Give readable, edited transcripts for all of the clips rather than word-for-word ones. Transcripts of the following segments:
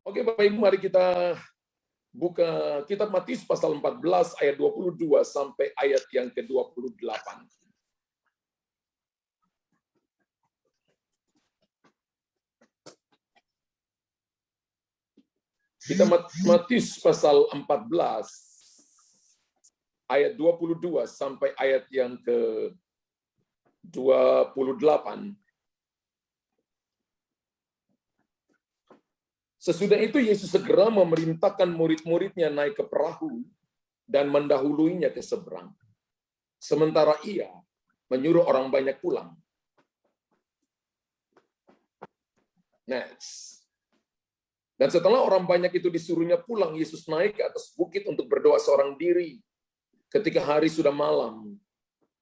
Oke, Bapak Ibu, mari kita buka kitab Matius pasal 14 ayat 22 sampai ayat yang ke-28. Kita Matius pasal 14 ayat 22 sampai ayat yang ke-28. Sesudah itu Yesus segera memerintahkan murid-muridnya naik ke perahu dan mendahuluinya ke seberang. Sementara ia menyuruh orang banyak pulang. Next. Dan setelah orang banyak itu disuruhnya pulang, Yesus naik ke atas bukit untuk berdoa seorang diri. Ketika hari sudah malam,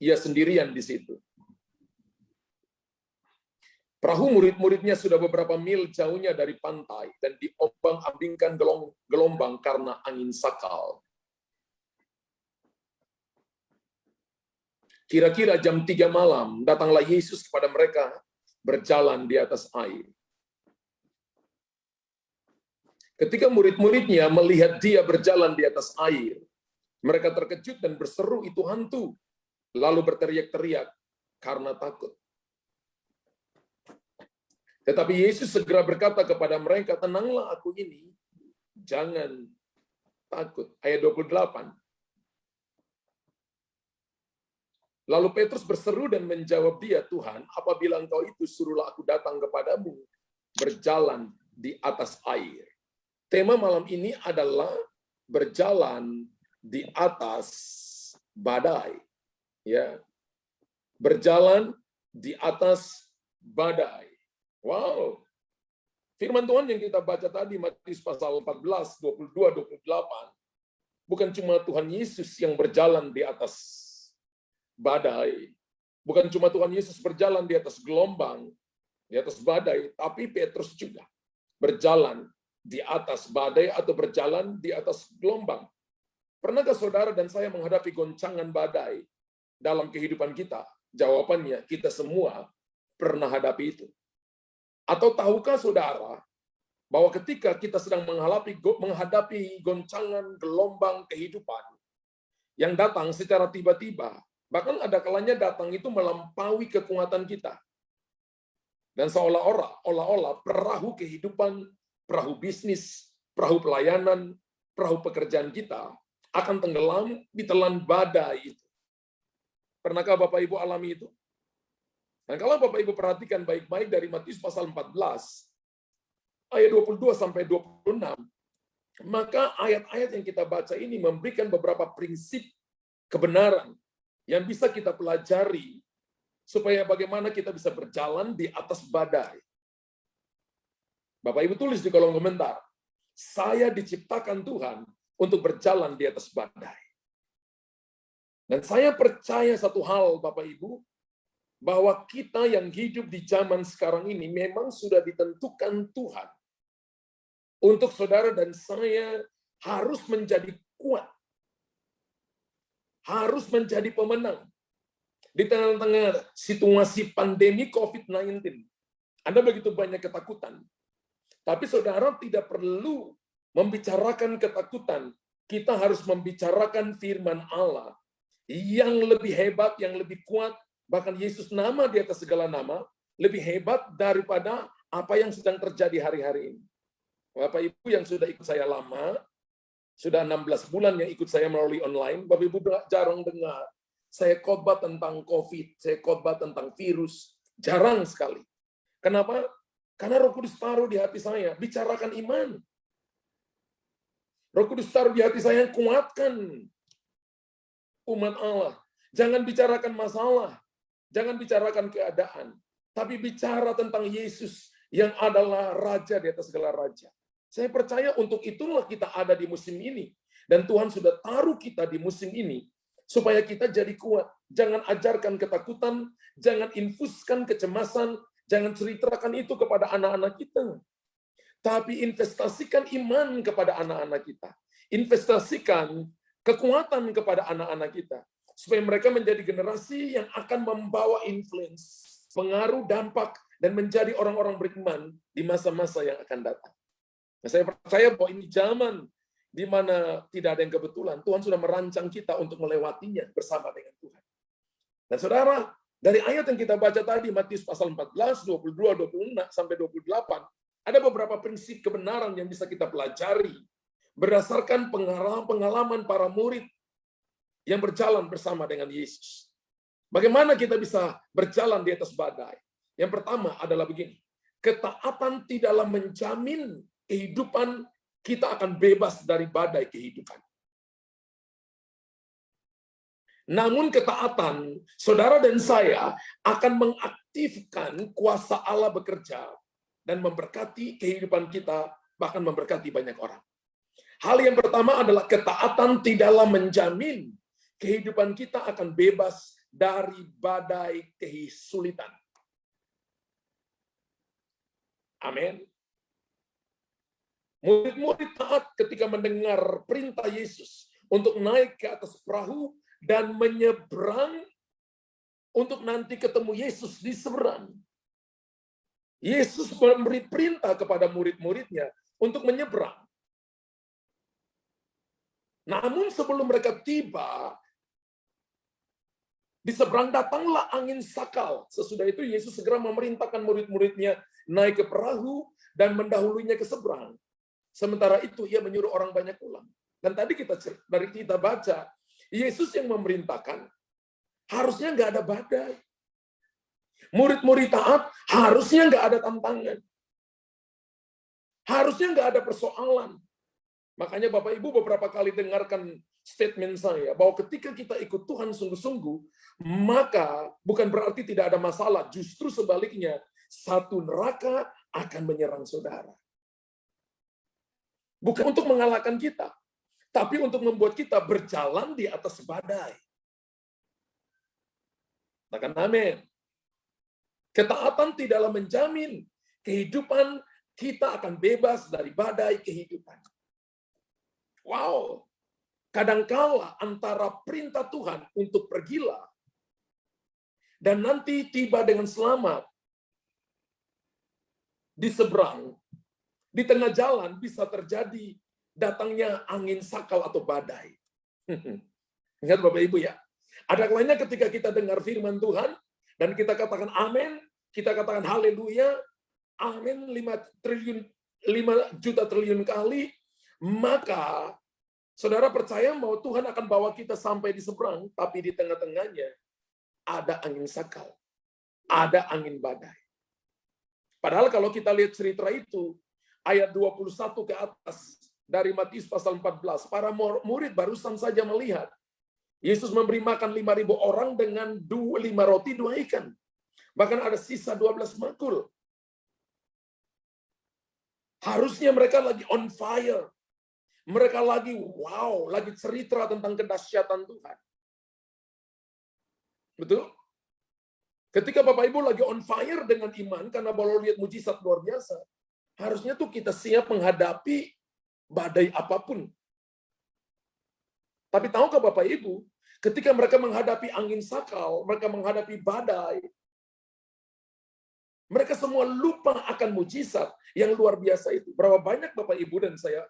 ia sendirian di situ. Perahu murid-muridnya sudah beberapa mil jauhnya dari pantai dan diombang-ambingkan gelombang karena angin sakal. Kira-kira jam 3 malam, datanglah Yesus kepada mereka berjalan di atas air. Ketika murid-muridnya melihat dia berjalan di atas air, mereka terkejut dan berseru, "Itu hantu!" Lalu berteriak-teriak karena takut. Tetapi Yesus segera berkata kepada mereka, "Tenanglah, aku ini, jangan takut." Ayat 28. Lalu Petrus berseru dan menjawab dia, "Tuhan, apabila Engkau itu, suruhlah aku datang kepadamu berjalan di atas air." Tema malam ini adalah berjalan di atas badai. Ya. Berjalan di atas badai. Wow. Firman Tuhan yang kita baca tadi, Matius pasal 14, 22, 28, bukan cuma Tuhan Yesus yang berjalan di atas badai, bukan cuma Tuhan Yesus berjalan di atas gelombang, di atas badai, tapi Petrus juga berjalan di atas badai atau berjalan di atas gelombang. Pernahkah saudara dan saya menghadapi goncangan badai dalam kehidupan kita? Jawabannya, kita semua pernah hadapi itu. Atau tahukah saudara bahwa ketika kita sedang menghadapi goncangan gelombang kehidupan yang datang secara tiba-tiba, bahkan ada kalanya datang itu melampaui kekuatan kita. Dan seolah-olah perahu kehidupan, perahu bisnis, perahu pelayanan, perahu pekerjaan kita akan tenggelam di telan badai itu. Pernahkah Bapak Ibu alami itu? Dan kalau Bapak Ibu perhatikan baik-baik dari Matius pasal 14, ayat 22 sampai 26, maka ayat-ayat yang kita baca ini memberikan beberapa prinsip kebenaran yang bisa kita pelajari supaya bagaimana kita bisa berjalan di atas badai. Bapak Ibu tulis di kolom komentar, "Saya diciptakan Tuhan untuk berjalan di atas badai." Dan saya percaya satu hal, Bapak Ibu, bahwa kita yang hidup di zaman sekarang ini memang sudah ditentukan Tuhan untuk saudara dan saya harus menjadi kuat, harus menjadi pemenang di tengah-tengah situasi pandemi COVID-19. Ada begitu banyak ketakutan, tapi saudara tidak perlu membicarakan ketakutan. Kita harus membicarakan firman Allah yang lebih hebat, yang lebih kuat. Bahkan Yesus nama di atas segala nama, lebih hebat daripada apa yang sedang terjadi hari-hari ini. Bapak Ibu yang sudah ikut saya lama, sudah 16 bulan yang ikut saya melalui online, Bapak Ibu jarang dengar saya khotbah tentang COVID, saya khotbah tentang virus, jarang sekali. Kenapa? Karena Roh Kudus taruh di hati saya, bicarakan iman. Roh Kudus taruh di hati saya, kuatkan umat Allah. Jangan bicarakan masalah, jangan bicarakan keadaan, tapi bicara tentang Yesus yang adalah Raja di atas segala raja. Saya percaya untuk itulah kita ada di musim ini. Dan Tuhan sudah taruh kita di musim ini, supaya kita jadi kuat. Jangan ajarkan ketakutan, jangan infuskan kecemasan, jangan ceritakan itu kepada anak-anak kita. Tapi investasikan iman kepada anak-anak kita. Investasikan kekuatan kepada anak-anak kita. Supaya mereka menjadi generasi yang akan membawa influence. pengaruh, dampak, dan menjadi orang-orang beriman di masa-masa yang akan datang. Nah, saya percaya bahwa ini zaman di mana tidak ada yang kebetulan. Tuhan sudah merancang kita untuk melewatinya bersama dengan Tuhan. Dan saudara, dari ayat yang kita baca tadi, Matius pasal 14, 22, 26, sampai 28, ada beberapa prinsip kebenaran yang bisa kita pelajari berdasarkan pengalaman para murid yang berjalan bersama dengan Yesus. Bagaimana kita bisa berjalan di atas badai? Yang pertama adalah begini, ketaatan tidaklah menjamin kehidupan kita akan bebas dari badai kehidupan. Namun ketaatan, saudara dan saya akan mengaktifkan kuasa Allah bekerja dan memberkati kehidupan kita, bahkan memberkati banyak orang. Hal yang pertama adalah ketaatan tidaklah menjamin kehidupan kita akan bebas dari badai kesulitan. Amin. Murid-murid taat ketika mendengar perintah Yesus untuk naik ke atas perahu dan menyeberang untuk nanti ketemu Yesus di seberang. Yesus memberi perintah kepada murid-muridnya untuk menyeberang. Namun sebelum mereka tiba, di seberang datanglah angin sakal. Sesudah itu Yesus segera memerintahkan murid-muridnya naik ke perahu dan mendahulunya ke seberang. Sementara itu ia menyuruh orang banyak pulang. Dan tadi kita baca, Yesus yang memerintahkan, harusnya nggak ada badai. Murid-murid taat, harusnya nggak ada tantangan. Harusnya nggak ada persoalan. Makanya Bapak Ibu beberapa kali dengarkan statement saya, bahwa ketika kita ikut Tuhan sungguh-sungguh, maka bukan berarti tidak ada masalah. Justru sebaliknya, satu neraka akan menyerang saudara. Bukan untuk mengalahkan kita, tapi untuk membuat kita berjalan di atas badai. Katakan amin. Ketaatan tidaklah menjamin kehidupan kita akan bebas dari badai kehidupan. Wow. Kadangkala antara perintah Tuhan untuk pergilah dan nanti tiba dengan selamat di seberang, di tengah jalan bisa terjadi datangnya angin sakal atau badai. Ingat Bapak Ibu ya, ada kalanya ketika kita dengar firman Tuhan dan kita katakan amin, kita katakan haleluya, amin 5 juta triliun kali, maka saudara percaya bahwa Tuhan akan bawa kita sampai di seberang, tapi di tengah-tengahnya ada angin sakal, ada angin badai. Padahal kalau kita lihat cerita itu, ayat 21 ke atas dari Matius pasal 14, para murid barusan saja melihat Yesus memberi makan 5.000 orang dengan 5 roti 2 ikan. Bahkan ada sisa 12 makul. Harusnya mereka lagi on fire. Mereka lagi wow, lagi cerita tentang kedahsyatan Tuhan. Betul? Ketika Bapak Ibu lagi on fire dengan iman karena baru lihat mujizat luar biasa, harusnya tuh kita siap menghadapi badai apapun. Tapi tahukah Bapak Ibu, ketika mereka menghadapi angin sakal, mereka menghadapi badai, mereka semua lupa akan mujizat yang luar biasa itu. Berapa banyak Bapak Ibu dan saya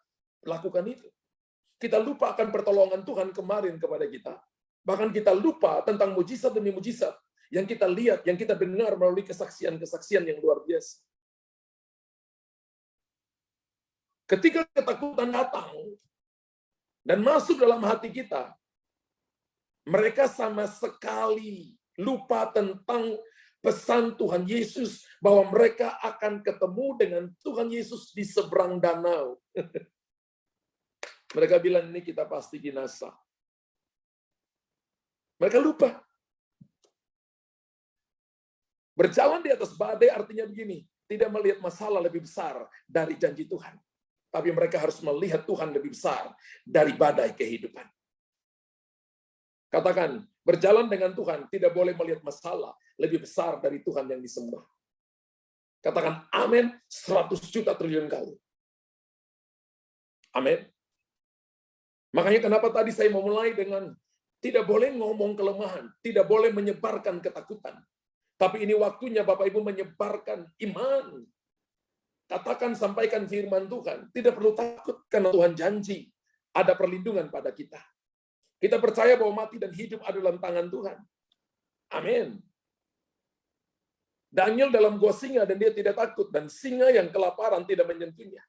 lakukan itu. Kita lupa akan pertolongan Tuhan kemarin kepada kita. Bahkan kita lupa tentang mujizat demi mujizat yang kita lihat, yang kita dengar melalui kesaksian-kesaksian yang luar biasa. Ketika ketakutan datang dan masuk dalam hati kita, mereka sama sekali lupa tentang pesan Tuhan Yesus bahwa mereka akan ketemu dengan Tuhan Yesus di seberang danau. Mereka bilang ini kita pasti binasa. Mereka lupa. Berjalan di atas badai artinya begini, tidak melihat masalah lebih besar dari janji Tuhan. Tapi mereka harus melihat Tuhan lebih besar dari badai kehidupan. Katakan, berjalan dengan Tuhan tidak boleh melihat masalah lebih besar dari Tuhan yang disembah. Katakan amin 100 juta triliun kali. Amin. Makanya kenapa tadi saya memulai dengan tidak boleh ngomong kelemahan, tidak boleh menyebarkan ketakutan. Tapi ini waktunya Bapak Ibu menyebarkan iman. Katakan, sampaikan firman Tuhan. Tidak perlu takut karena Tuhan janji ada perlindungan pada kita. Kita percaya bahwa mati dan hidup ada dalam tangan Tuhan. Amin. Daniel dalam gua singa dan dia tidak takut. Dan singa yang kelaparan tidak menyentuhnya.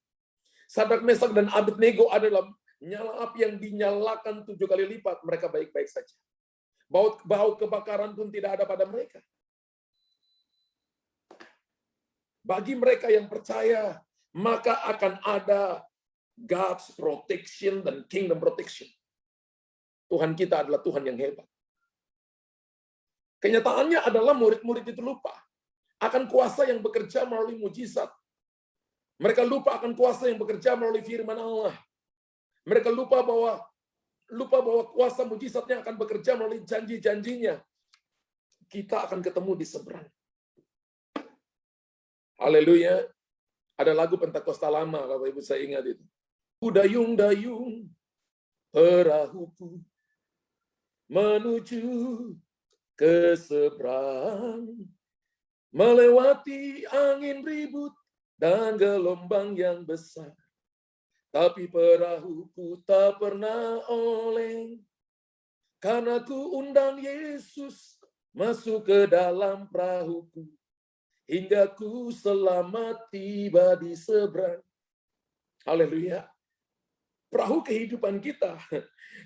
Sadrak, Mesak, dan Abednego ada dalam nyala api yang dinyalakan 7 kali lipat. Mereka baik-baik saja. Bau kebakaran pun tidak ada pada mereka. Bagi mereka yang percaya, maka akan ada God's protection dan kingdom protection. Tuhan kita adalah Tuhan yang hebat. Kenyataannya adalah murid-murid itu lupa akan kuasa yang bekerja melalui mujizat. Mereka lupa akan kuasa yang bekerja melalui firman Allah. Mereka lupa bahwa kuasa mujizatnya akan bekerja melalui janji-janjinya. Kita akan ketemu di seberang. Haleluya. Ada lagu Pentakosta lama, Bapak Ibu saya ingat itu. Dayung-dayung perahuku menuju ke seberang, melewati angin ribut dan gelombang yang besar. Tapi perahuku tak pernah oleng, karena ku undang Yesus masuk ke dalam perahuku, hingga ku selamat tiba di seberang. Haleluya. Perahu kehidupan kita,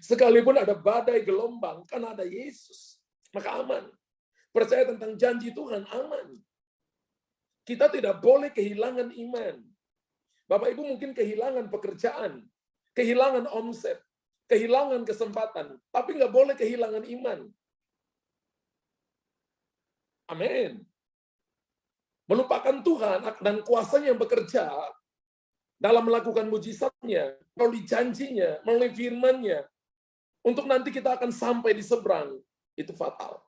sekalipun ada badai gelombang, karena ada Yesus, maka aman. Percaya tentang janji Tuhan, aman. Kita tidak boleh kehilangan iman. Bapak Ibu mungkin kehilangan pekerjaan, kehilangan omset, kehilangan kesempatan, tapi nggak boleh kehilangan iman. Amin. Melupakan Tuhan dan kuasanya yang bekerja dalam melakukan mujizatnya, melalui janjinya, melalui firman-Nya, untuk nanti kita akan sampai di seberang, itu fatal.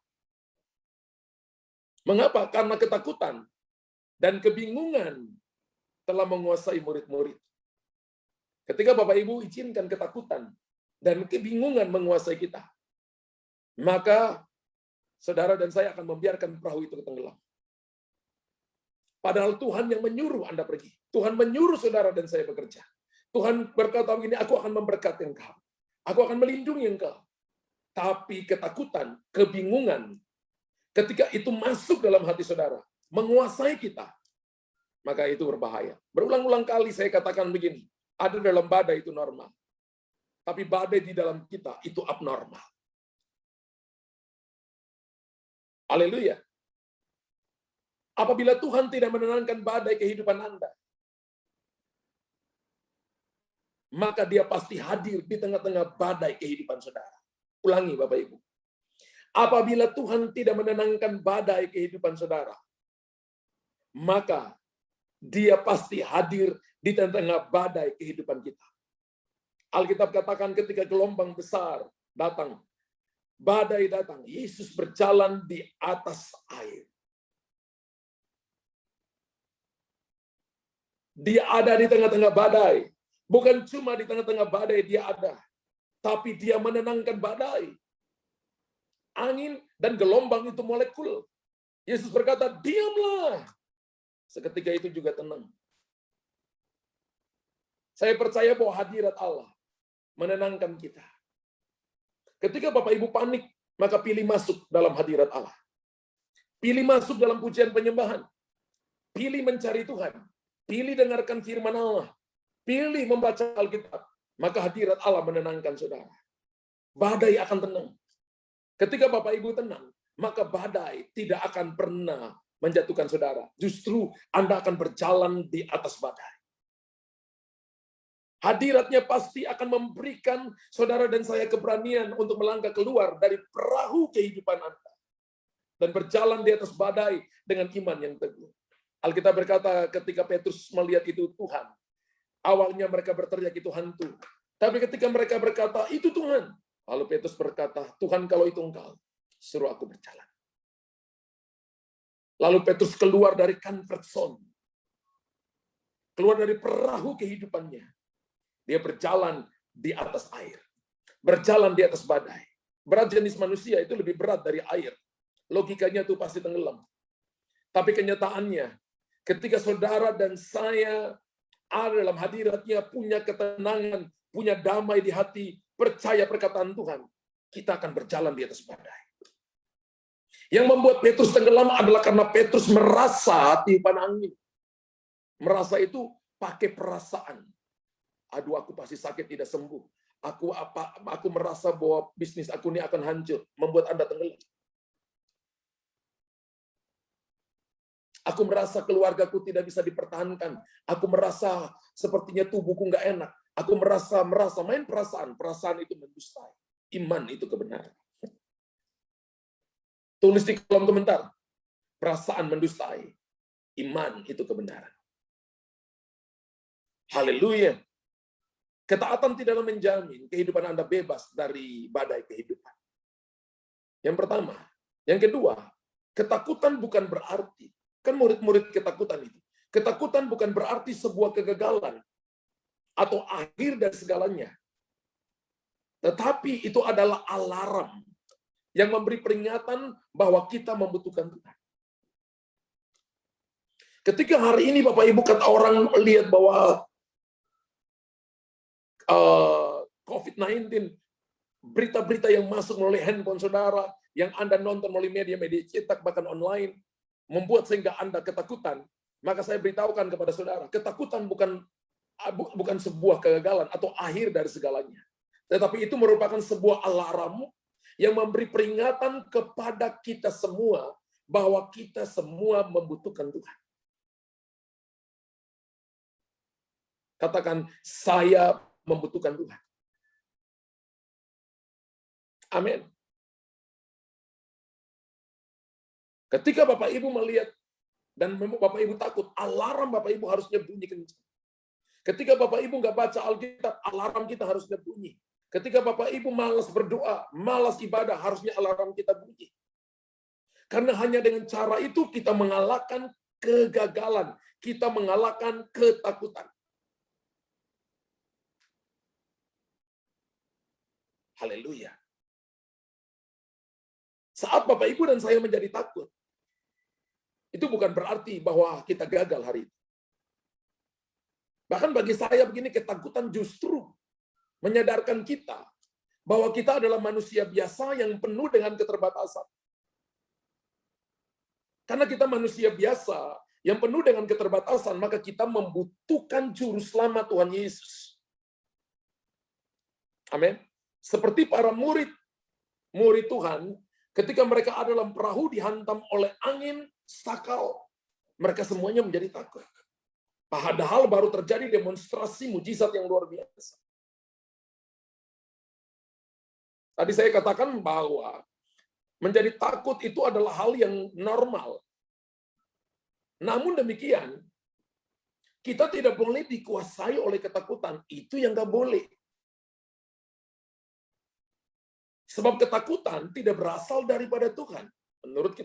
Mengapa? Karena ketakutan dan kebingungan telah menguasai murid-murid. Ketika Bapak Ibu izinkan ketakutan dan kebingungan menguasai kita, maka saudara dan saya akan membiarkan perahu itu tenggelam. Padahal Tuhan yang menyuruh Anda pergi. Tuhan menyuruh saudara dan saya bekerja. Tuhan berkata begini, aku akan memberkati engkau. Aku akan melindungi engkau. Tapi ketakutan, kebingungan, ketika itu masuk dalam hati saudara, menguasai kita, maka itu berbahaya. Berulang-ulang kali saya katakan begini, ada dalam badai itu normal. Tapi badai di dalam kita itu abnormal. Haleluya. Apabila Tuhan tidak menenangkan badai kehidupan Anda, maka Dia pasti hadir di tengah-tengah badai kehidupan saudara. Ulangi Bapak Ibu. Apabila Tuhan tidak menenangkan badai kehidupan saudara, maka Dia pasti hadir di tengah-tengah badai kehidupan kita. Alkitab katakan ketika gelombang besar datang, badai datang, Yesus berjalan di atas air. Dia ada di tengah-tengah badai. Bukan cuma di tengah-tengah badai dia ada, tapi dia menenangkan badai. Angin dan gelombang itu molekul. Yesus berkata, diamlah. Seketika itu juga tenang. Saya percaya bahwa hadirat Allah menenangkan kita. Ketika Bapak Ibu panik, maka pilih masuk dalam hadirat Allah. Pilih masuk dalam pujian penyembahan. Pilih mencari Tuhan. Pilih dengarkan firman Allah. Pilih membaca Alkitab. Maka hadirat Allah menenangkan saudara. Badai akan tenang. Ketika Bapak Ibu tenang, maka badai tidak akan pernah menjatuhkan saudara. Justru Anda akan berjalan di atas badai. Hadiratnya pasti akan memberikan saudara dan saya keberanian untuk melangkah keluar dari perahu kehidupan Anda. Dan berjalan di atas badai dengan iman yang teguh. Alkitab berkata ketika Petrus melihat itu Tuhan, awalnya mereka berteriak itu hantu. Tapi ketika mereka berkata itu Tuhan, lalu Petrus berkata, Tuhan kalau itu engkau, suruh aku berjalan. Lalu Petrus keluar dari comfort zone. Keluar dari perahu kehidupannya. Dia berjalan di atas air. Berjalan di atas badai. Berat jenis manusia itu lebih berat dari air. Logikanya itu pasti tenggelam. Tapi kenyataannya, ketika saudara dan saya ada dalam hadiratnya, punya ketenangan, punya damai di hati, percaya perkataan Tuhan, kita akan berjalan di atas badai. Yang membuat Petrus tenggelam adalah karena Petrus merasa tiupan angin. Merasa itu pakai perasaan. Aduh, aku pasti sakit tidak sembuh. Aku merasa bahwa bisnis aku ini akan hancur, membuat Anda tenggelam. Aku merasa keluargaku tidak bisa dipertahankan. Aku merasa sepertinya tubuhku nggak enak. Aku merasa main perasaan. Perasaan itu mendustai. Iman itu kebenaran. Tulis di kolom komentar. Perasaan mendustai. Iman itu kebenaran. Haleluya. Ketaatan tidaklah menjamin kehidupan Anda bebas dari badai kehidupan. Yang pertama. Yang kedua, ketakutan bukan berarti. Kan murid-murid ketakutan itu. Ketakutan bukan berarti sebuah kegagalan atau akhir dari segalanya. Tetapi itu adalah alarm yang memberi peringatan bahwa kita membutuhkan Tuhan. Ketika hari ini Bapak Ibu kata orang lihat bahwa COVID-19, berita-berita yang masuk melalui handphone saudara, yang Anda nonton melalui media-media cetak bahkan online, membuat sehingga Anda ketakutan, maka saya beritahukan kepada saudara, ketakutan bukan sebuah kegagalan atau akhir dari segalanya. Tetapi itu merupakan sebuah alarm yang memberi peringatan kepada kita semua bahwa kita semua membutuhkan Tuhan. Katakan, saya membutuhkan Tuhan. Amin. Ketika Bapak Ibu melihat dan Bapak Ibu takut, alarm Bapak Ibu harusnya bunyi kencang. Ketika Bapak Ibu nggak baca Alkitab, alarm kita harusnya bunyi. Ketika Bapak Ibu malas berdoa, malas ibadah, harusnya alarm kita bunyi. Karena hanya dengan cara itu kita mengalahkan kegagalan, kita mengalahkan ketakutan. Haleluya. Saat Bapak Ibu dan saya menjadi takut, itu bukan berarti bahwa kita gagal hari ini. Bahkan bagi saya begini, ketakutan justru menyadarkan kita bahwa kita adalah manusia biasa yang penuh dengan keterbatasan. Karena kita manusia biasa yang penuh dengan keterbatasan, maka kita membutuhkan juru selamat Tuhan Yesus. Amin. Seperti para murid Tuhan, ketika mereka ada dalam perahu dihantam oleh angin sakal, mereka semuanya menjadi takut. Padahal baru terjadi demonstrasi mujizat yang luar biasa. Tadi saya katakan bahwa menjadi takut itu adalah hal yang normal. Namun demikian, kita tidak boleh dikuasai oleh ketakutan. Itu yang nggak boleh. Sebab ketakutan tidak berasal daripada Tuhan. Menurut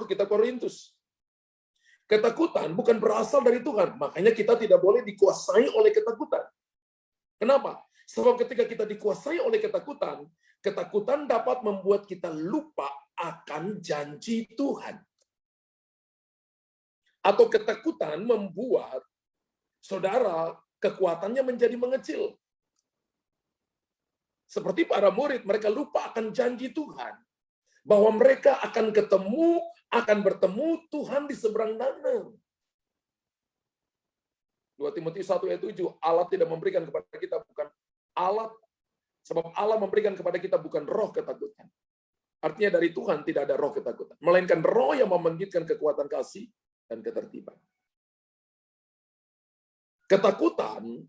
kitab Korintus. Ketakutan bukan berasal dari Tuhan. Makanya kita tidak boleh dikuasai oleh ketakutan. Kenapa? Sebab ketika kita dikuasai oleh ketakutan, ketakutan dapat membuat kita lupa akan janji Tuhan. Atau ketakutan membuat saudara kekuatannya menjadi mengecil. Seperti para murid, mereka lupa akan janji Tuhan. Bahwa mereka akan bertemu Tuhan di seberang danau. 2 Timotius 1 ayat 7, Allah tidak memberikan kepada kita bukan alat, sebab Allah memberikan kepada kita bukan roh ketakutan. Artinya dari Tuhan tidak ada roh ketakutan, melainkan roh yang membangkitkan kekuatan kasih dan ketertiban. Ketakutan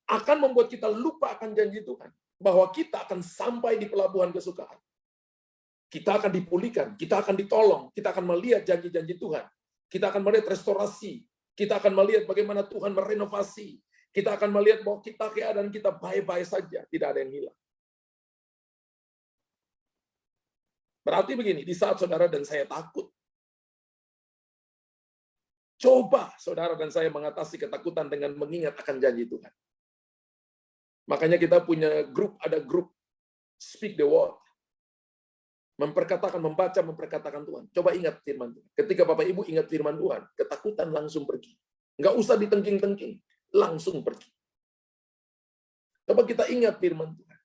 akan membuat kita lupa akan janji Tuhan, bahwa kita akan sampai di pelabuhan kesukaan. Kita akan dipulihkan, kita akan ditolong, kita akan melihat janji-janji Tuhan. Kita akan melihat restorasi, kita akan melihat bagaimana Tuhan merenovasi. Kita akan melihat bahwa keadaan kita baik-baik saja, tidak ada yang hilang. Berarti begini, di saat saudara dan saya takut, coba saudara dan saya mengatasi ketakutan dengan mengingat akan janji Tuhan. Makanya kita punya grup, ada grup Speak the Word. Memperkatakan, membaca, memperkatakan Tuhan. Coba ingat firman Tuhan. Ketika Bapak Ibu ingat firman Tuhan, ketakutan langsung pergi. Nggak usah ditengking-tengking, langsung pergi. Coba kita ingat firman Tuhan.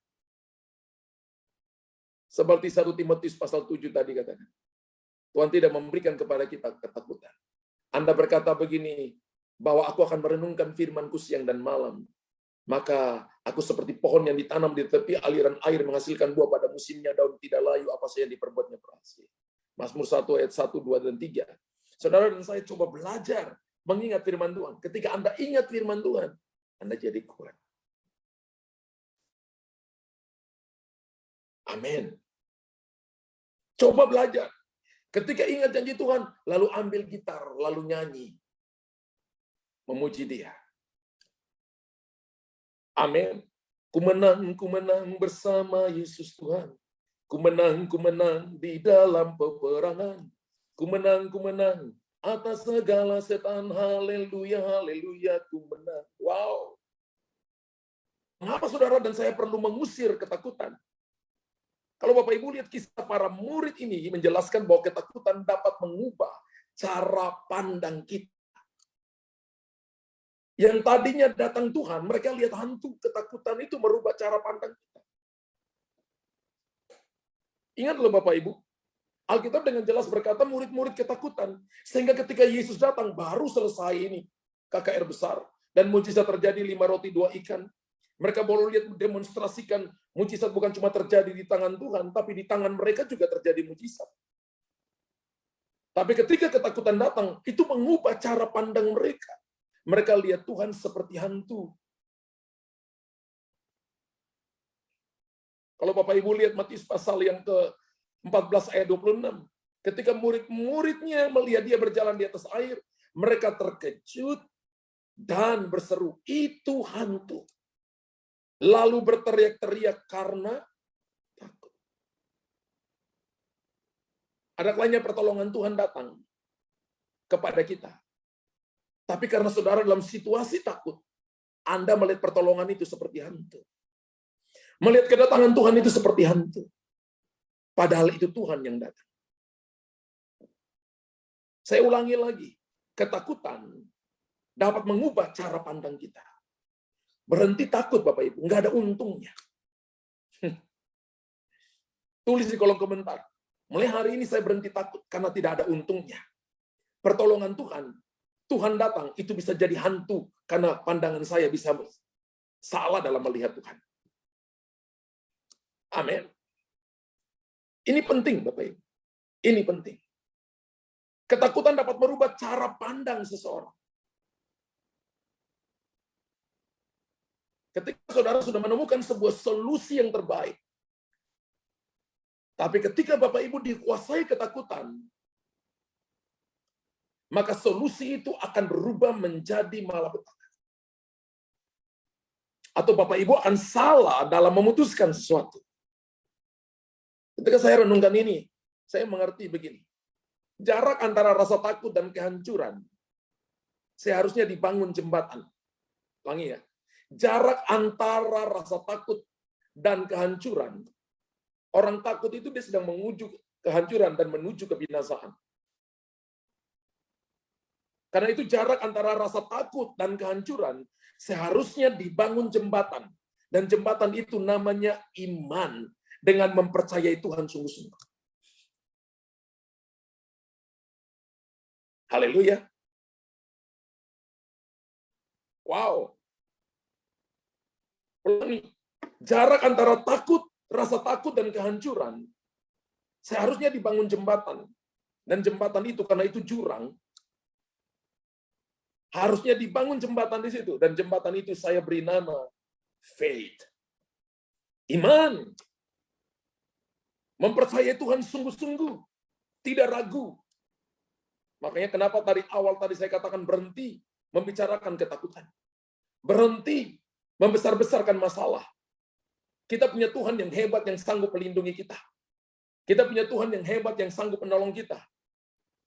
Seperti 1 Timotius pasal 7 tadi katakan. Tuhan tidak memberikan kepada kita ketakutan. Anda berkata begini, bahwa aku akan merenungkan firman-Ku siang dan malam. Maka aku seperti pohon yang ditanam di tepi aliran air menghasilkan buah pada musimnya, daun tidak layu, apa saja yang diperbuatnya berhasil. Mazmur 1 ayat 1, 2, dan 3. Saudara dan saya coba belajar mengingat firman Tuhan. Ketika Anda ingat firman Tuhan, Anda jadi kuat. Amin. Coba belajar. Ketika ingat janji Tuhan, lalu ambil gitar, lalu nyanyi. Memuji Dia. Amin. Ku menang bersama Yesus Tuhan. Ku menang di dalam peperangan. Ku menang atas segala setan. Haleluya, haleluya, ku menang. Wow. Mengapa saudara dan saya perlu mengusir ketakutan? Kalau Bapak Ibu lihat kisah para murid ini menjelaskan bahwa ketakutan dapat mengubah cara pandang kita. Yang tadinya datang Tuhan, mereka lihat hantu, ketakutan itu merubah cara pandang kita. Ingat loh Bapak Ibu, Alkitab dengan jelas berkata murid-murid ketakutan. Sehingga ketika Yesus datang, baru selesai ini KKR besar. Dan mujizat terjadi 5 roti 2 ikan. Mereka boleh lihat demonstrasikan mujizat bukan cuma terjadi di tangan Tuhan, tapi di tangan mereka juga terjadi mujizat. Tapi ketika ketakutan datang, itu mengubah cara pandang mereka. Mereka lihat Tuhan seperti hantu. Kalau Bapak Ibu lihat Matius pasal yang ke-14 ayat 26. Ketika murid-muridnya melihat dia berjalan di atas air, mereka terkejut dan berseru, itu hantu. Lalu berteriak-teriak karena takut. Ada kalanya pertolongan Tuhan datang kepada kita. Tapi karena saudara dalam situasi takut, Anda melihat pertolongan itu seperti hantu. Melihat kedatangan Tuhan itu seperti hantu. Padahal itu Tuhan yang datang. Saya ulangi lagi. Ketakutan dapat mengubah cara pandang kita. Berhenti takut Bapak Ibu. Nggak ada untungnya. Tulis di kolom komentar. Mulai hari ini saya berhenti takut karena tidak ada untungnya. Pertolongan Tuhan datang, itu bisa jadi hantu karena pandangan saya bisa salah dalam melihat Tuhan. Amin. Ini penting, Bapak Ibu. Ini penting. Ketakutan dapat merubah cara pandang seseorang. Ketika saudara sudah menemukan sebuah solusi yang terbaik, tapi ketika Bapak Ibu dikuasai ketakutan, maka solusi itu akan berubah menjadi malapetaka. Atau Bapak Ibu akan salah dalam memutuskan sesuatu. Ketika saya renungkan ini, saya mengerti begini. Jarak antara rasa takut dan kehancuran seharusnya dibangun jembatan. Ulangi ya. Jarak antara rasa takut dan kehancuran. Orang takut itu dia sedang menuju kehancuran dan menuju kebinasaan. Karena itu jarak antara rasa takut dan kehancuran seharusnya dibangun jembatan. Dan jembatan itu namanya iman dengan mempercayai Tuhan sungguh-sungguh. Haleluya. Wow. Ulangi. Jarak antara rasa takut dan kehancuran seharusnya dibangun jembatan. Dan jembatan itu karena itu jurang, harusnya dibangun jembatan di situ. Dan jembatan itu saya beri nama faith. Iman. Mempercayai Tuhan sungguh-sungguh. Tidak ragu. Makanya kenapa tadi saya katakan berhenti membicarakan ketakutan. Berhenti membesar-besarkan masalah. Kita punya Tuhan yang hebat yang sanggup melindungi kita. Kita punya Tuhan yang hebat yang sanggup menolong kita.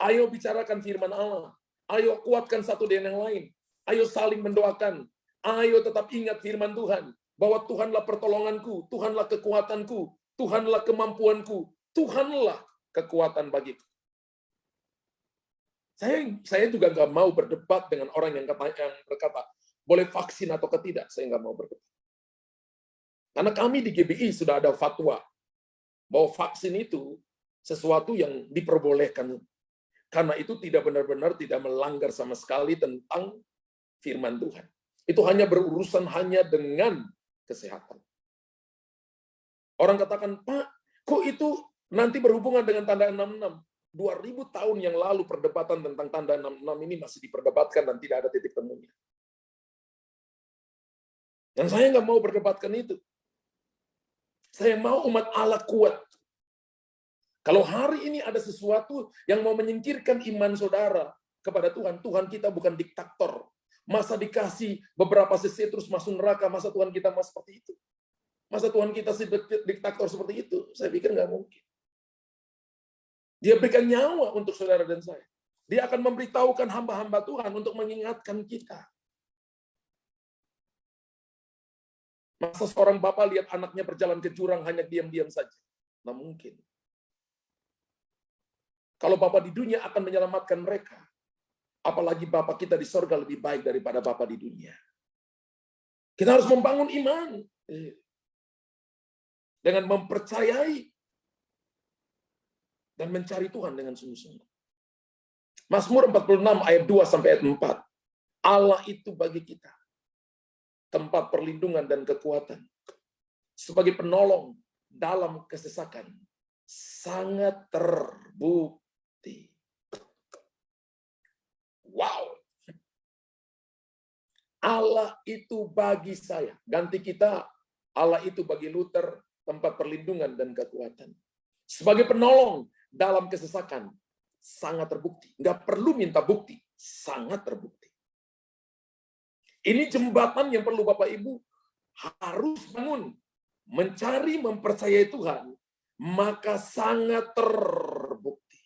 Ayo bicarakan firman Allah. Ayo kuatkan satu dengan yang lain. Ayo saling mendoakan. Ayo tetap ingat firman Tuhan. Bahwa Tuhanlah pertolonganku, Tuhanlah kekuatanku, Tuhanlah kemampuanku, Tuhanlah kekuatan bagiku. Saya juga nggak mau berdebat dengan orang yang berkata, boleh vaksin atau tidak. Saya nggak mau berdebat. Karena kami di GBI sudah ada fatwa bahwa vaksin itu sesuatu yang diperbolehkan. Karena itu tidak benar-benar tidak melanggar sama sekali tentang firman Tuhan. Itu hanya berurusan hanya dengan kesehatan. Orang katakan, Pak, kok itu nanti berhubungan dengan tanda 66? 2000 tahun yang lalu perdebatan tentang tanda 66 ini masih diperdebatkan dan tidak ada titik temunya. Dan saya nggak mau berdebatkan itu. Saya mau umat Allah kuat. Kalau hari ini ada sesuatu yang mau menyingkirkan iman saudara kepada Tuhan, Tuhan kita bukan diktator. Masa dikasih beberapa sisi terus masuk neraka, masa Tuhan kita masih seperti itu? Masa Tuhan kita diktator seperti itu? Saya pikir nggak mungkin. Dia berikan nyawa untuk saudara dan saya. Dia akan memberitahukan hamba-hamba Tuhan untuk mengingatkan kita. Masa seorang bapak lihat anaknya berjalan ke jurang hanya diam-diam saja? Nggak mungkin. Kalau Bapa di dunia akan menyelamatkan mereka, apalagi Bapa kita di sorga lebih baik daripada Bapa di dunia. Kita harus membangun iman dengan mempercayai dan mencari Tuhan dengan sungguh-sungguh. Mazmur 46 ayat 2 sampai ayat 4. Allah itu bagi kita tempat perlindungan dan kekuatan, sebagai penolong dalam kesesakan, sangat terbukti. Wow. Allah itu bagi saya. Ganti kita, Allah itu bagi Luther tempat perlindungan dan kekuatan. Sebagai penolong dalam kesesakan, sangat terbukti. Nggak perlu minta bukti, sangat terbukti. Ini jembatan yang perlu Bapak Ibu harus bangun. Mencari, mempercayai Tuhan, maka sangat terbukti.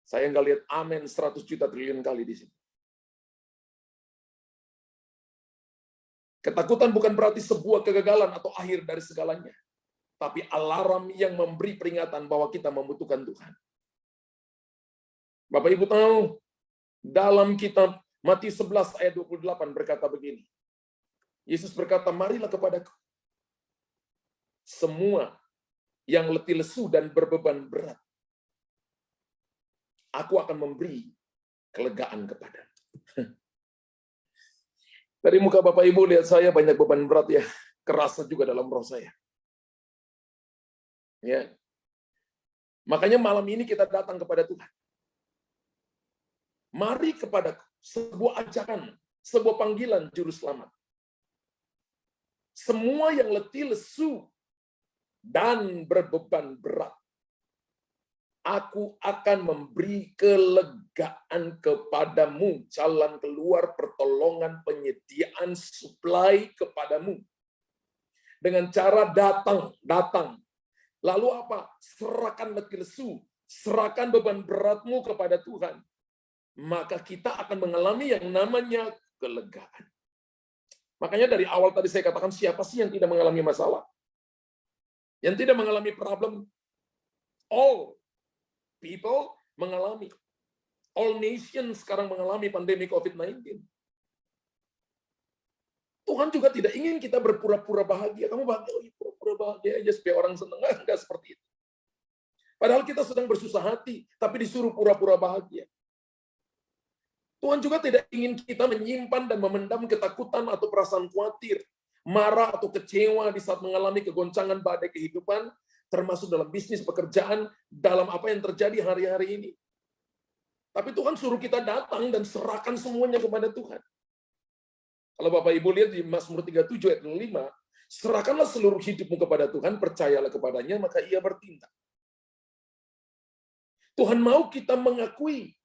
Saya nggak lihat amin 100 juta triliun kali di sini. Ketakutan bukan berarti sebuah kegagalan atau akhir dari segalanya. Tapi alarm yang memberi peringatan bahwa kita membutuhkan Tuhan. Bapak Ibu tahu, dalam kitab Matius 11 ayat 28 berkata begini. Yesus berkata, marilah kepadaku. Semua yang letih lesu dan berbeban berat. Aku akan memberi kelegaan kepada. Dari muka Bapak Ibu lihat saya banyak beban berat ya. Kerasa juga dalam roh saya. Ya. Makanya malam ini kita datang kepada Tuhan. Mari kepadaku, sebuah ajakan, sebuah panggilan juru selamat. Semua yang letih lesu dan berbeban berat, aku akan memberi kelegaan kepadamu, jalan keluar, pertolongan, penyediaan, supply kepadamu. Dengan cara datang. Lalu apa? Serahkan letih lesu, serahkan beban beratmu kepada Tuhan. Maka kita akan mengalami yang namanya kelegaan. Makanya dari awal tadi saya katakan, siapa sih yang tidak mengalami masalah? Yang tidak mengalami problem? All people mengalami. All nations sekarang mengalami pandemi COVID-19. Tuhan juga tidak ingin kita berpura-pura bahagia. Kamu bahagia, oh, pura-pura bahagia aja supaya orang senang. Enggak seperti itu. Padahal kita sedang bersusah hati, tapi disuruh pura-pura bahagia. Tuhan juga tidak ingin kita menyimpan dan memendam ketakutan atau perasaan khawatir, marah atau kecewa di saat mengalami kegoncangan badai kehidupan, termasuk dalam bisnis, pekerjaan, dalam apa yang terjadi hari-hari ini. Tapi Tuhan suruh kita datang dan serahkan semuanya kepada Tuhan. Kalau Bapak Ibu lihat di Mazmur 37 ayat 5, serahkanlah seluruh hidupmu kepada Tuhan, percayalah kepadanya, maka ia bertindak. Tuhan mau kita mengakui,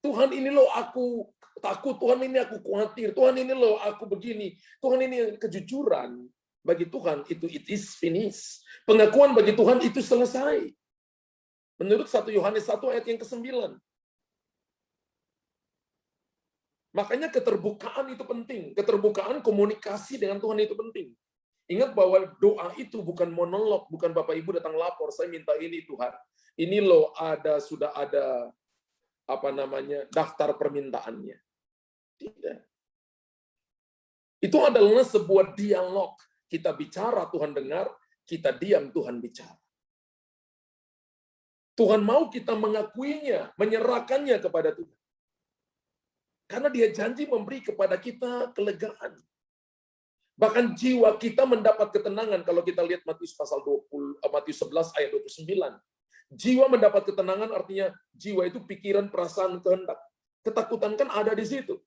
Tuhan ini loh aku takut, Tuhan ini aku khawatir, Tuhan ini loh aku begini, Tuhan ini kejujuran. Bagi Tuhan itu it is finished. Pengakuan bagi Tuhan itu selesai. Menurut 1 Yohanes 1 ayat yang ke-9. Makanya keterbukaan itu penting. Keterbukaan komunikasi dengan Tuhan itu penting. Ingat bahwa doa itu bukan monolog, bukan Bapak Ibu datang lapor, saya minta ini Tuhan. Ini loh sudah ada daftar permintaannya. Tidak. Itu adalah sebuah dialog. Kita bicara, Tuhan dengar, kita diam, Tuhan bicara. Tuhan mau kita mengakuinya, menyerahkannya kepada Tuhan. Karena Dia janji memberi kepada kita kelegaan. Bahkan jiwa kita mendapat ketenangan kalau kita lihat Matius pasal 11 ayat 29. Jiwa mendapat ketenangan artinya jiwa itu pikiran, perasaan, kehendak. Ketakutan kan ada di situ.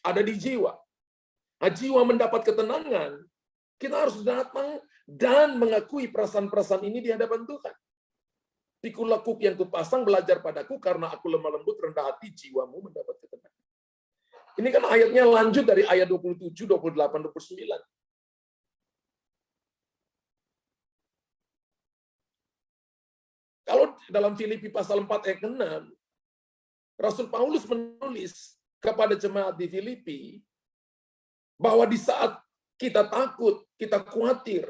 Ada di jiwa. Nah, jiwa mendapat ketenangan, kita harus datang dan mengakui perasaan-perasaan ini di hadapan Tuhan. Pikulah kuk yang kupasang, belajar padaku, karena aku lemah lembut, rendah hati, jiwamu mendapat ketenangan. Ini kan ayatnya lanjut dari ayat 27, 28, 29. Kalau dalam Filipi pasal 4 ayat 6, Rasul Paulus menulis kepada jemaat di Filipi, bahwa di saat kita takut, kita khawatir,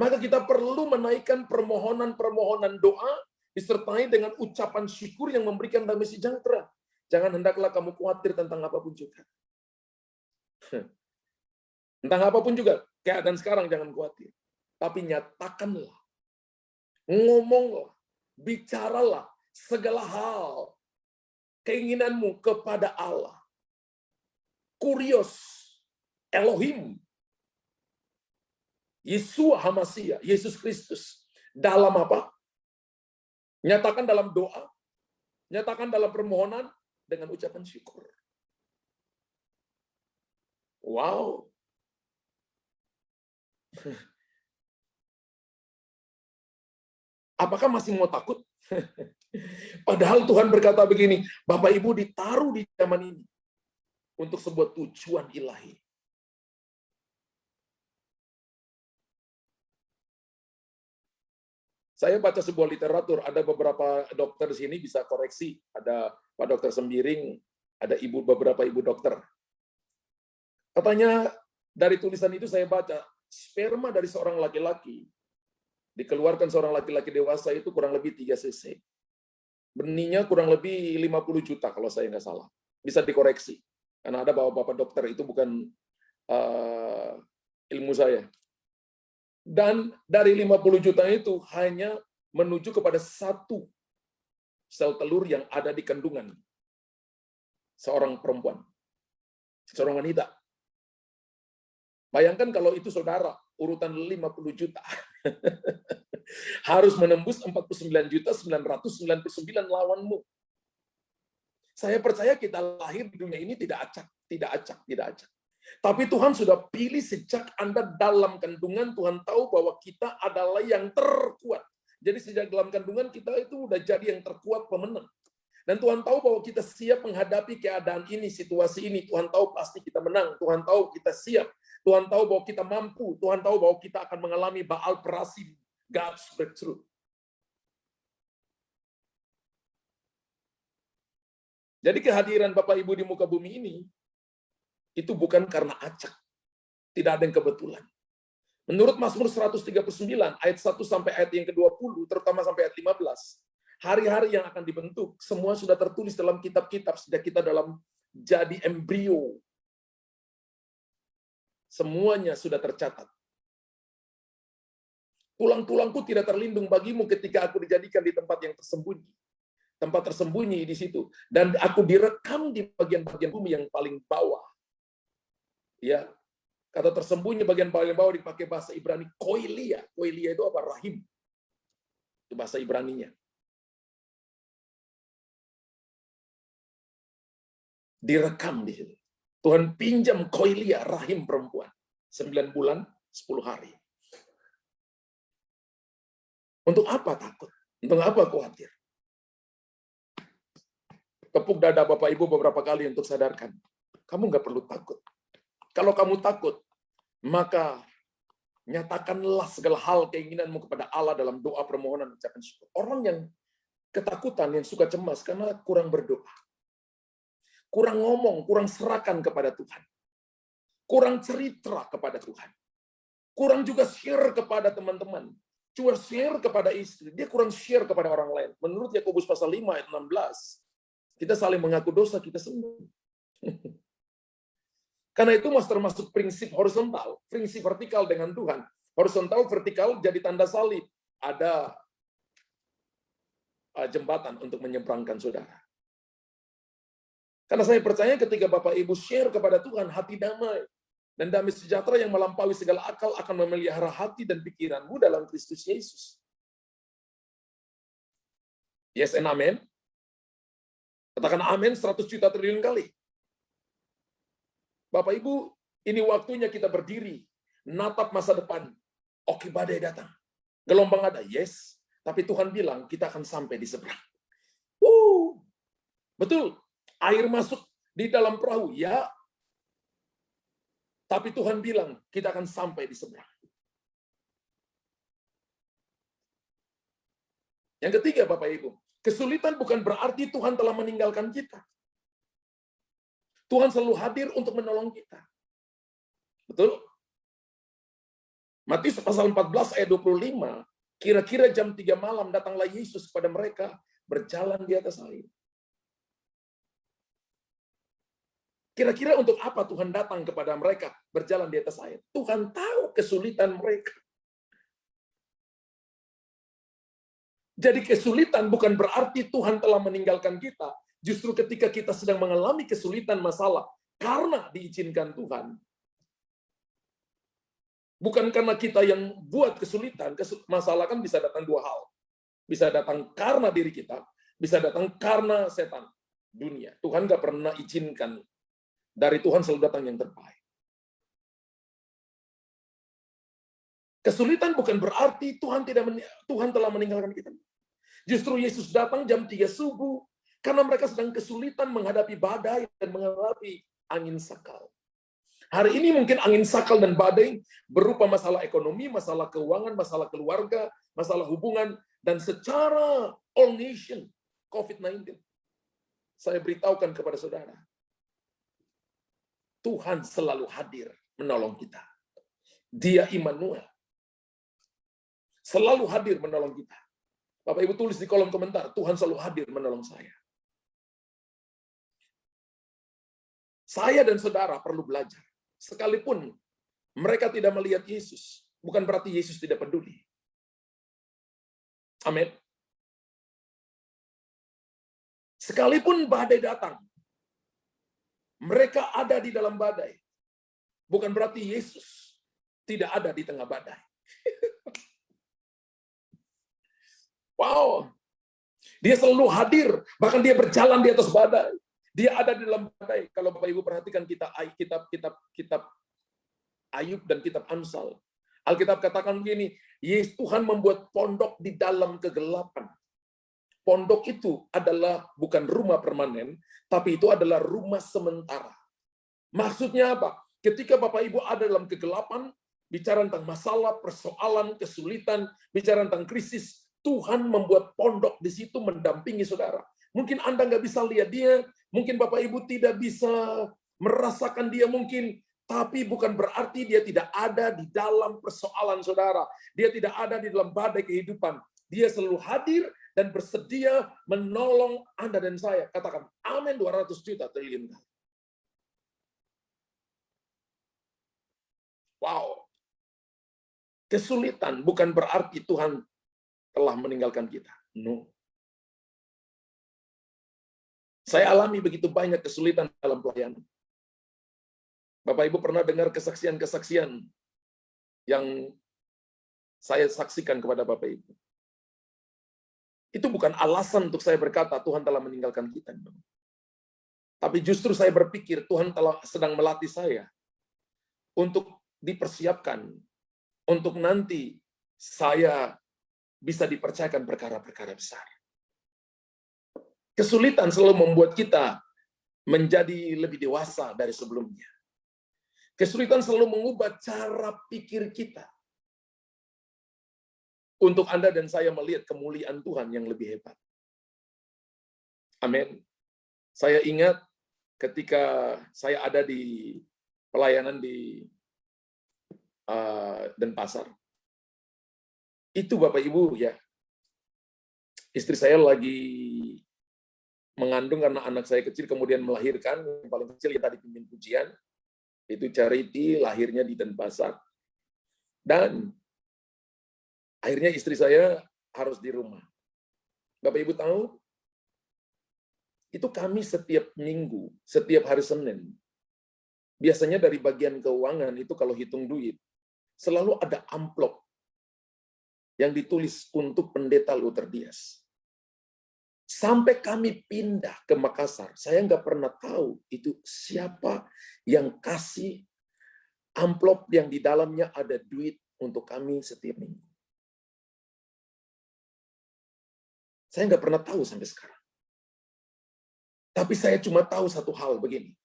maka kita perlu menaikkan permohonan-permohonan doa, disertai dengan ucapan syukur yang memberikan damai sejahtera. Jangan hendaklah kamu khawatir tentang apapun juga. Tentang apapun juga, keadaan sekarang jangan khawatir. Tapi nyatakanlah, ngomonglah, bicaralah segala hal, keinginanmu kepada Allah. Kurios, Elohim, Yeshua HaMashiach, Yesus Kristus. Dalam apa? Nyatakan dalam doa, nyatakan dalam permohonan, dengan ucapan syukur. Wow. Apakah masih mau takut? Padahal Tuhan berkata begini, Bapak Ibu ditaruh di zaman ini untuk sebuah tujuan ilahi. Saya baca sebuah literatur, ada beberapa dokter di sini bisa koreksi, ada Pak Dokter Sembiring, ada beberapa ibu dokter. Katanya dari tulisan itu saya baca, sperma dari seorang laki-laki dikeluarkan seorang laki-laki dewasa itu kurang lebih 3 cc. Benihnya kurang lebih 50 juta kalau saya nggak salah. Bisa dikoreksi. Karena ada bapak-bapak dokter, itu bukan ilmu saya. Dan dari 50 juta itu hanya menuju kepada 1 sel telur yang ada di kandungan seorang perempuan, seorang wanita. Bayangkan kalau itu saudara, urutan 50 juta. Harus menembus 49.999 lawanmu. Saya percaya kita lahir di dunia ini tidak acak. Tapi Tuhan sudah pilih sejak Anda dalam kandungan, Tuhan tahu bahwa kita adalah yang terkuat. Jadi sejak dalam kandungan kita itu udah jadi yang terkuat, pemenang. Dan Tuhan tahu bahwa kita siap menghadapi keadaan ini, situasi ini. Tuhan tahu pasti kita menang. Tuhan tahu kita siap. Tuhan tahu bahwa kita mampu. Tuhan tahu bahwa kita akan mengalami Baal Perasim, God's breakthrough. Jadi kehadiran Bapak Ibu di muka bumi ini, itu bukan karena acak. Tidak ada yang kebetulan. Menurut Mazmur 139, ayat 1 sampai ayat yang ke-20, terutama sampai ayat 15, hari-hari yang akan dibentuk, semua sudah tertulis dalam kitab-kitab sejak kita dalam jadi embrio. Semuanya sudah tercatat. Tulang-tulangku tidak terlindung bagimu ketika aku dijadikan di tempat yang tersembunyi. Tempat tersembunyi di situ. Dan aku direkam di bagian-bagian bumi yang paling bawah. Ya, kata tersembunyi bagian paling bawah dipakai bahasa Ibrani koilia. Koilia itu apa? Rahim. Itu bahasa Ibraninya. Direkam di situ. Tuhan pinjam koilia, rahim perempuan. 9 bulan, 10 hari. Untuk apa takut? Untuk apa khawatir? Tepuk dada Bapak Ibu beberapa kali untuk sadarkan. Kamu nggak perlu takut. Kalau kamu takut, maka nyatakanlah segala hal keinginanmu kepada Allah dalam doa, permohonan, ucapan syukur. Orang yang ketakutan, yang suka cemas karena kurang berdoa. Kurang ngomong, kurang serahkan kepada Tuhan. kurang cerita kepada Tuhan. Kurang juga share kepada teman-teman. Cuma share kepada istri. Dia kurang share kepada orang lain. Menurut Yakobus pasal 5 ayat 16, kita saling mengaku dosa, kita sembuh. Karena itu termasuk prinsip horizontal, prinsip vertikal dengan Tuhan. Horizontal, vertikal jadi tanda salib. Ada jembatan untuk menyeberangkan saudara. Karena saya percaya ketika Bapak Ibu share kepada Tuhan, hati damai. Dan damai sejahtera yang melampaui segala akal akan memelihara hati dan pikiranmu dalam Kristus Yesus. Yes and amen. Katakan amin 100 juta triliun kali. Bapak Ibu, ini waktunya kita berdiri. Natap masa depan. Oke, badai datang. Gelombang ada, yes. Tapi Tuhan bilang kita akan sampai di seberang. Betul. Air masuk di dalam perahu, ya. Tapi Tuhan bilang, kita akan sampai di seberang. Yang ketiga, Bapak Ibu, kesulitan bukan berarti Tuhan telah meninggalkan kita. Tuhan selalu hadir untuk menolong kita. Betul? Matius pasal 14 ayat 25, kira-kira jam 3 malam datanglah Yesus kepada mereka, berjalan di atas air. Kira-kira untuk apa Tuhan datang kepada mereka berjalan di atas air? Tuhan tahu kesulitan mereka. Jadi kesulitan bukan berarti Tuhan telah meninggalkan kita. Justru ketika kita sedang mengalami kesulitan masalah, karena diizinkan Tuhan. Bukan karena kita yang buat kesulitan, masalah kan bisa datang dua hal. Bisa datang karena diri kita, bisa datang karena setan, dunia. Tuhan nggak pernah izinkan. Dari Tuhan selalu datang yang terbaik. Kesulitan bukan berarti Tuhan telah meninggalkan kita. Justru Yesus datang jam 3 subuh karena mereka sedang kesulitan menghadapi badai dan menghadapi angin sakal. Hari ini mungkin angin sakal dan badai berupa masalah ekonomi, masalah keuangan, masalah keluarga, masalah hubungan, dan secara all nation COVID-19. Saya beritahukan kepada saudara, Tuhan selalu hadir menolong kita. Dia Immanuel. Selalu hadir menolong kita. Bapak Ibu tulis di kolom komentar, Tuhan selalu hadir menolong saya. Saya dan saudara perlu belajar. Sekalipun mereka tidak melihat Yesus, bukan berarti Yesus tidak peduli. Amin. Sekalipun badai datang, mereka ada di dalam badai. Bukan berarti Yesus tidak ada di tengah badai. Wow. Dia selalu hadir, bahkan dia berjalan di atas badai. Dia ada di dalam badai. Kalau Bapak Ibu perhatikan kitab Ayub dan kitab Amsal. Alkitab katakan begini, Tuhan membuat pondok di dalam kegelapan. Pondok itu adalah bukan rumah permanen, tapi itu adalah rumah sementara. Maksudnya apa? Ketika Bapak Ibu ada dalam kegelapan, bicara tentang masalah, persoalan, kesulitan, bicara tentang krisis, Tuhan membuat pondok di situ mendampingi saudara. Mungkin Anda nggak bisa lihat dia, mungkin Bapak Ibu tidak bisa merasakan dia mungkin, tapi bukan berarti dia tidak ada di dalam persoalan saudara. Dia tidak ada di dalam badai kehidupan. Dia selalu hadir dan bersedia menolong Anda dan saya. Katakan, amin 200 juta triliun. Wow. Kesulitan bukan berarti Tuhan telah meninggalkan kita. No. Saya alami begitu banyak kesulitan dalam pelayanan. Bapak Ibu pernah dengar kesaksian-kesaksian yang saya saksikan kepada Bapak Ibu. Itu bukan alasan untuk saya berkata Tuhan telah meninggalkan kita. Tapi justru saya berpikir Tuhan telah sedang melatih saya untuk dipersiapkan untuk nanti saya bisa dipercayakan perkara-perkara besar. Kesulitan selalu membuat kita menjadi lebih dewasa dari sebelumnya. Kesulitan selalu mengubah cara pikir kita. Untuk Anda dan saya melihat kemuliaan Tuhan yang lebih hebat. Amin. Saya ingat ketika saya ada di pelayanan di Denpasar. Itu Bapak Ibu ya, istri saya lagi mengandung karena anak saya kecil, kemudian melahirkan, yang paling kecil yang tadi pimpin pujian, itu Charity, lahirnya di Denpasar. Dan akhirnya istri saya harus di rumah. Bapak Ibu tahu, itu kami setiap minggu, setiap hari Senin, biasanya dari bagian keuangan itu kalau hitung duit, selalu ada amplop yang ditulis untuk pendeta Luther Dias. Sampai kami pindah ke Makassar, saya nggak pernah tahu itu siapa yang kasih amplop yang di dalamnya ada duit untuk kami setiap minggu. Saya nggak pernah tahu sampai sekarang. Tapi saya cuma tahu satu hal begini.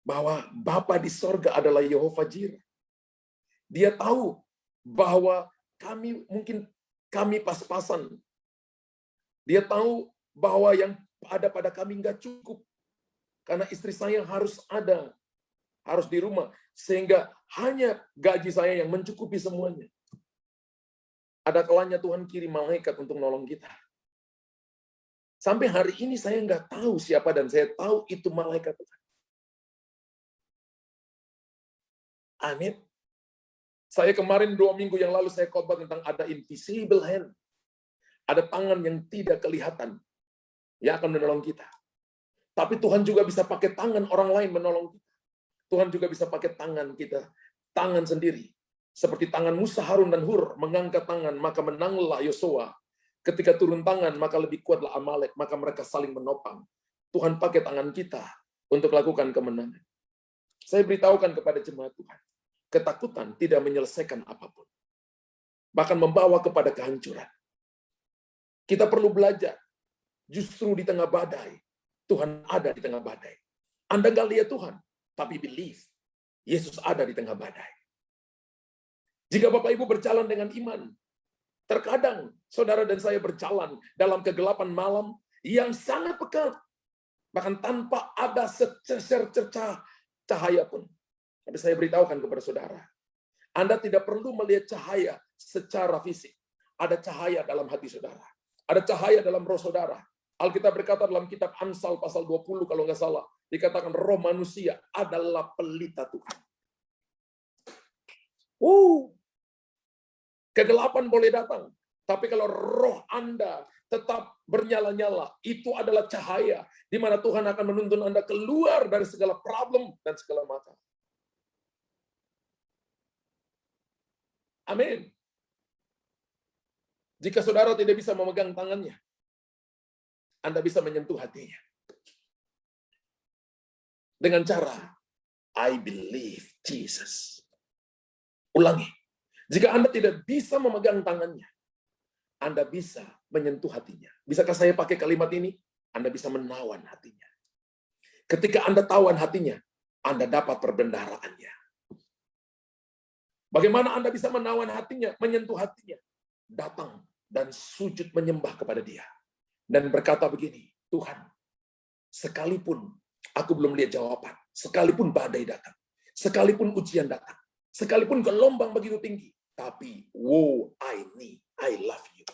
Bahwa Bapa di sorga adalah Yehova Jireh. Dia tahu bahwa kami pas-pasan. Dia tahu bahwa yang ada pada kami nggak cukup. Karena istri saya harus di rumah. Sehingga hanya gaji saya yang mencukupi semuanya. Ada kalanya Tuhan kirim malaikat untuk nolong kita. Sampai hari ini saya nggak tahu siapa, dan saya tahu itu malaikat Tuhan. Amin. Saya kemarin 2 minggu yang lalu saya khotbah tentang ada invisible hand. Ada tangan yang tidak kelihatan yang akan menolong kita. Tapi Tuhan juga bisa pakai tangan orang lain menolong kita. Tuhan juga bisa pakai tangan kita, tangan sendiri. Seperti tangan Musa, Harun, dan Hur mengangkat tangan, maka menanglah Yosua. Ketika turun tangan, maka lebih kuatlah Amalek, maka mereka saling menopang. Tuhan pakai tangan kita untuk lakukan kemenangan. Saya beritahukan kepada jemaat Tuhan, ketakutan tidak menyelesaikan apapun. Bahkan membawa kepada kehancuran. Kita perlu belajar, justru di tengah badai, Tuhan ada di tengah badai. Anda nggak lihat Tuhan, tapi believe, Yesus ada di tengah badai. Jika Bapak Ibu berjalan dengan iman, terkadang saudara dan saya berjalan dalam kegelapan malam yang sangat pekat, bahkan tanpa ada sececer cercah cahaya pun. Tapi saya beritahukan kepada saudara, Anda tidak perlu melihat cahaya secara fisik. Ada cahaya dalam hati saudara. Ada cahaya dalam roh saudara. Alkitab berkata dalam kitab Amsal pasal 20 kalau nggak salah, dikatakan roh manusia adalah pelita Tuhan. Kegelapan boleh datang, tapi kalau roh Anda tetap bernyala-nyala, itu adalah cahaya di mana Tuhan akan menuntun Anda keluar dari segala problem dan segala masalah. Amin. Jika saudara tidak bisa memegang tangannya, Anda bisa menyentuh hatinya. Dengan cara, I believe Jesus. Ulangi. Jika Anda tidak bisa memegang tangannya, Anda bisa menyentuh hatinya. Bisakah saya pakai kalimat ini? Anda bisa menawan hatinya. Ketika Anda tawan hatinya, Anda dapat perbendaharaannya. Bagaimana Anda bisa menawan hatinya, menyentuh hatinya? Datang dan sujud menyembah kepada Dia. Dan berkata begini, Tuhan, sekalipun aku belum lihat jawaban, sekalipun badai datang, sekalipun ujian datang, sekalipun gelombang begitu tinggi, tapi I love you.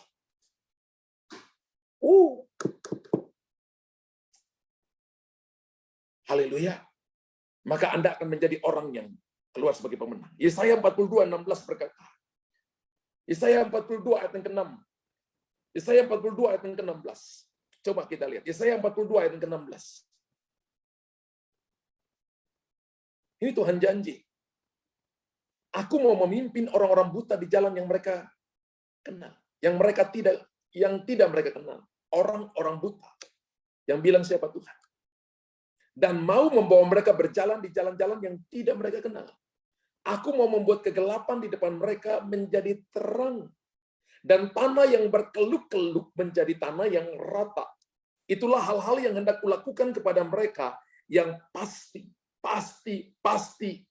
Haleluya. Maka Anda akan menjadi orang yang keluar sebagai pemenang. Yesaya 42:16 berkata. Yesaya 42 ayat yang ke-6. Yesaya 42 ayat yang ke-16. Coba kita lihat. Yesaya 42 ayat yang ke-16. Ini Tuhan janji. Aku mau memimpin orang-orang buta di jalan yang mereka kenal. Yang tidak mereka kenal. Orang-orang buta. Yang bilang siapa Tuhan. Dan mau membawa mereka berjalan di jalan-jalan yang tidak mereka kenal. Aku mau membuat kegelapan di depan mereka menjadi terang. Dan tanah yang berkeluk-keluk menjadi tanah yang rata. Itulah hal-hal yang hendak kulakukan kepada mereka yang pasti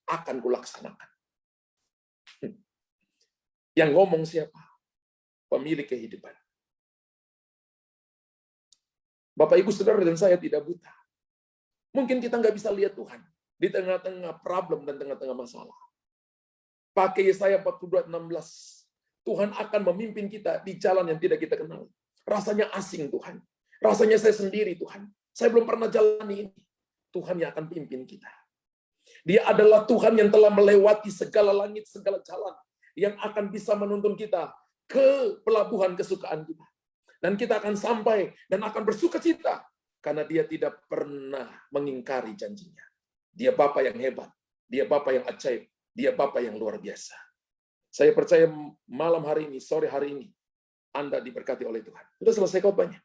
akan kulaksanakan. Yang ngomong siapa? Pemilik kehidupan. Bapak, Ibu, Saudara, dan saya tidak buta. Mungkin kita nggak bisa lihat Tuhan. di tengah-tengah problem dan tengah-tengah masalah. Pakai Yesaya 42:16. Tuhan akan memimpin kita di jalan yang tidak kita kenal. Rasanya asing Tuhan. Rasanya saya sendiri Tuhan. Saya belum pernah jalani ini. Tuhan yang akan pimpin kita. Dia adalah Tuhan yang telah melewati segala langit, segala jalan. Yang akan bisa menuntun kita ke pelabuhan kesukaan kita. Dan kita akan sampai dan akan bersuka cita. Karena dia tidak pernah mengingkari janjinya. Dia Bapa yang hebat. Dia Bapa yang ajaib. Dia Bapa yang luar biasa. Saya percaya malam hari ini, sore hari ini, Anda diberkati oleh Tuhan. Sudah selesai khotbahnya.